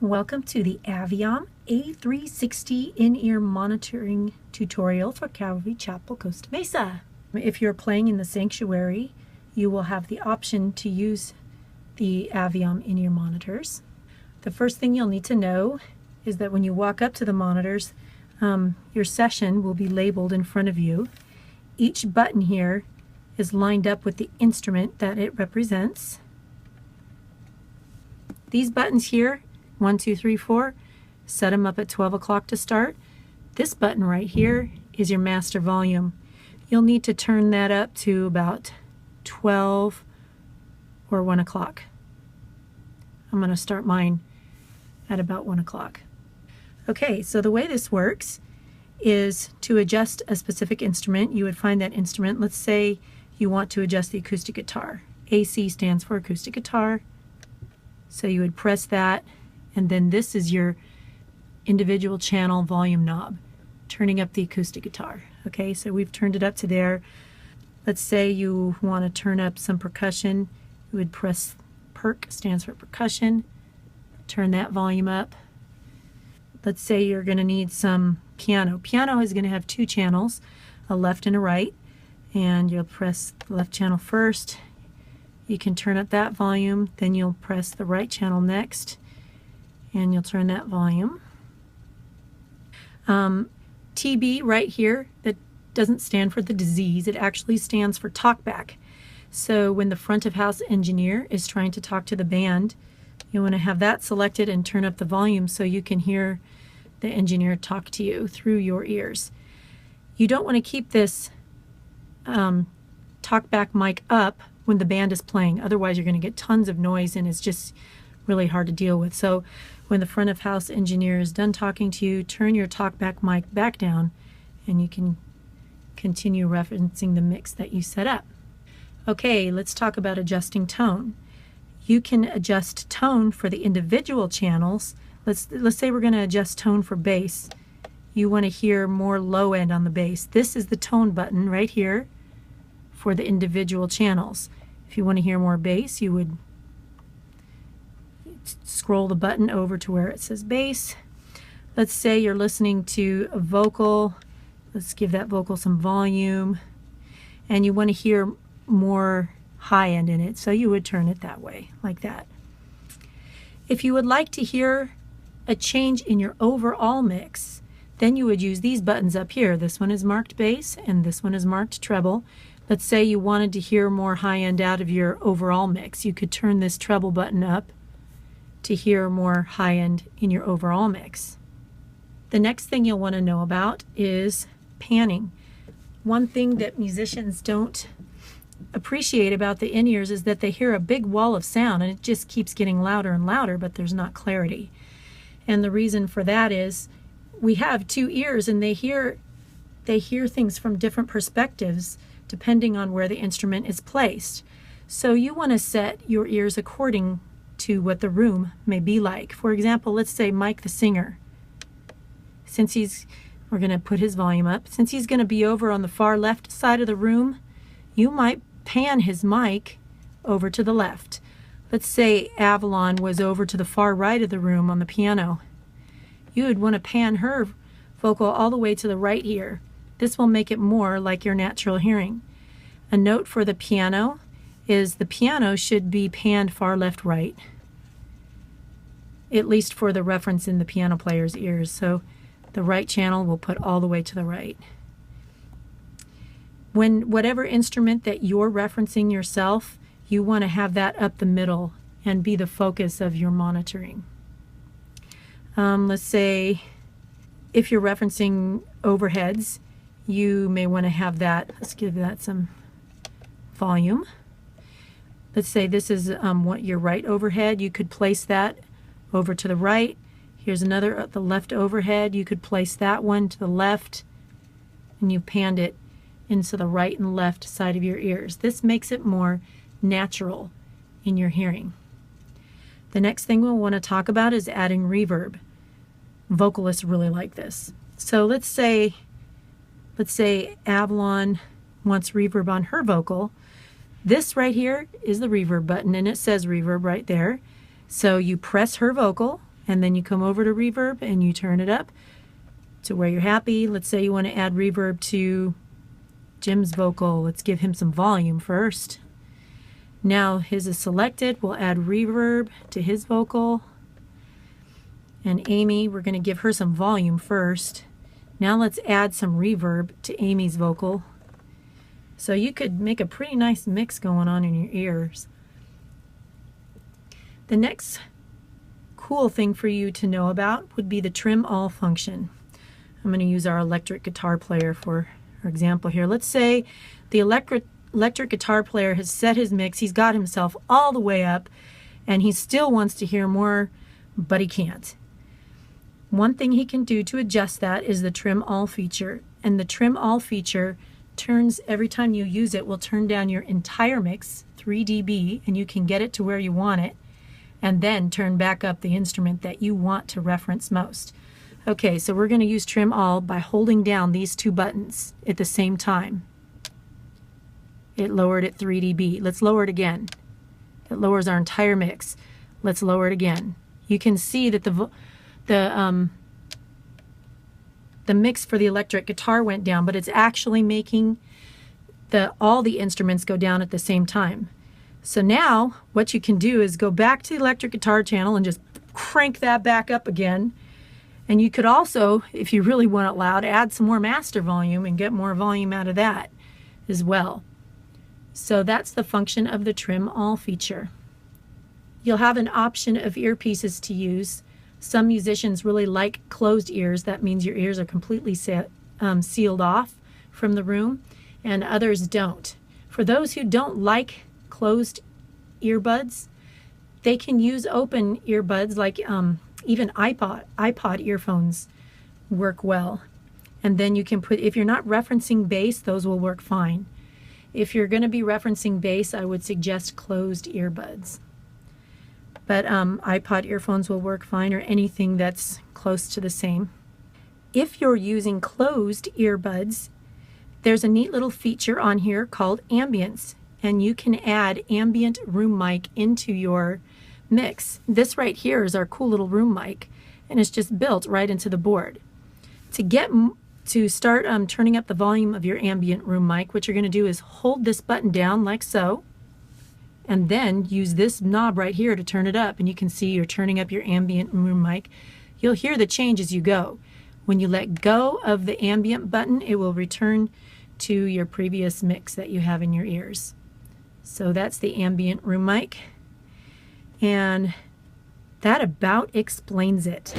Welcome to the Aviom A360 in-ear monitoring tutorial for Calvary Chapel, Costa Mesa. If you're playing in the sanctuary, you will have the option to use the Aviom in-ear monitors. The first thing you'll need to know is that when you walk up to the monitors, your session will be labeled in front of you. Each button here is lined up with the instrument that it represents. These buttons here, 1, 2, 3, 4, set them up at 12 o'clock to start. This button right here is your master volume. You'll need to turn that up to about 12 or 1 o'clock. I'm going to start mine at about 1 o'clock. Okay, so the way this works is to adjust a specific instrument. You would find that instrument. Let's say you want to adjust the acoustic guitar. AC stands for acoustic guitar. So you would press that, and then this is your individual channel volume knob, turning up the acoustic guitar. Okay, so we've turned it up to there. Let's say you want to turn up some percussion. You would press perc, stands for percussion, turn that volume up. Let's say you're going to need some piano. Piano is going to have two channels, a left and a right, and you'll press the left channel first. You can turn up that volume, then you'll press the right channel next, and you'll turn that volume. TB right here, that doesn't stand for the disease, it actually stands for talkback. So when the front of house engineer is trying to talk to the band, you want to have that selected and turn up the volume so you can hear the engineer talk to you through your ears. You don't want to keep this talkback mic up when the band is playing, otherwise you're going to get tons of noise and it's just really hard to deal with. So when the front of house engineer is done talking to you, turn your talkback mic back down and you can continue referencing the mix that you set up. Okay, let's talk about adjusting tone. You can adjust tone for the individual channels. Let's say we're going to adjust tone for bass. You want to hear more low end on the bass. This is the tone button right here for the individual channels. If you want to hear more bass, you would scroll the button over to where it says bass. Let's say you're listening to a vocal. Let's give that vocal some volume, and you want to hear more high end in it, so you would turn it that way, like that. If you would like to hear a change in your overall mix, then you would use these buttons up here. This one is marked bass and this one is marked treble. Let's say you wanted to hear more high end out of your overall mix. You could turn this treble button up to hear more high end in your overall mix. The next thing you'll want to know about is panning. One thing that musicians don't appreciate about the in-ears is that they hear a big wall of sound and it just keeps getting louder and louder, but there's not clarity. And the reason for that is we have two ears and they hear things from different perspectives depending on where the instrument is placed. So you want to set your ears according to what the room may be like. For example, let's say Mike the singer. We're going to put his volume up. Since he's going to be over on the far left side of the room, you might pan his mic over to the left. Let's say Avalon was over to the far right of the room on the piano. You would want to pan her vocal all the way to the right here. This will make it more like your natural hearing. A note for the piano is the piano should be panned far left right, at least for the reference in the piano player's ears. So the right channel will put all the way to the right. When whatever instrument that you're referencing yourself, you want to have that up the middle and be the focus of your monitoring. Let's say if you're referencing overheads, you may want to have that. Let's give that some volume. Let's say this is what your right overhead. You could place that over to the right. Here's another, the left overhead. You could place that one to the left, and you panned it into the right and left side of your ears. This makes it more natural in your hearing. The next thing we'll want to talk about is adding reverb. Vocalists really like this. So let's say Avalon wants reverb on her vocal. This right here is the reverb button, and it says reverb right there. So you press her vocal, and then you come over to reverb and you turn it up to where you're happy. Let's say you want to add reverb to Jim's vocal. Let's give him some volume first. Now his is selected. We'll add reverb to his vocal. And Amy, we're going to give her some volume first. Now let's add some reverb to Amy's vocal. So you could make a pretty nice mix going on in your ears. The next cool thing for you to know about would be the trim all function. I'm going to use our electric guitar player for our example here. Let's say the electric guitar player has set his mix. He's got himself all the way up and he still wants to hear more, but he can't. One thing he can do to adjust that is the trim all feature. And the trim all feature turns, every time you use it, will turn down your entire mix 3 dB, and you can get it to where you want it, and then turn back up the instrument that you want to reference most. Okay, so we're going to use trim all by holding down these two buttons at the same time. It lowered it 3 dB. Let's lower it again. It lowers our entire mix. Let's lower it again. You can see that the mix for the electric guitar went down, but it's actually making all the instruments go down at the same time. So now what you can do is go back to the electric guitar channel and just crank that back up again. And you could also, if you really want it loud, add some more master volume and get more volume out of that as well. So that's the function of the trim all feature. You'll have an option of earpieces to use. Some musicians really like closed ears. That means your ears are completely sealed off from the room, and others don't. For those who don't like closed earbuds, they can use open earbuds, like even iPod earphones work well. And then you can put, if you're not referencing bass, those will work fine. If you're going to be referencing bass, I would suggest closed earbuds. But iPod earphones will work fine, or anything that's close to the same. If you're using closed earbuds, there's a neat little feature on here called ambience, and you can add ambient room mic into your mix. This right here is our cool little room mic, and it's just built right into the board. To start turning up the volume of your ambient room mic, what you're going to do is hold this button down like so, and then use this knob right here to turn it up, and you can see you're turning up your ambient room mic. You'll hear the change as you go. When you let go of the ambient button, it will return to your previous mix that you have in your ears. So that's the ambient room mic, and that about explains it.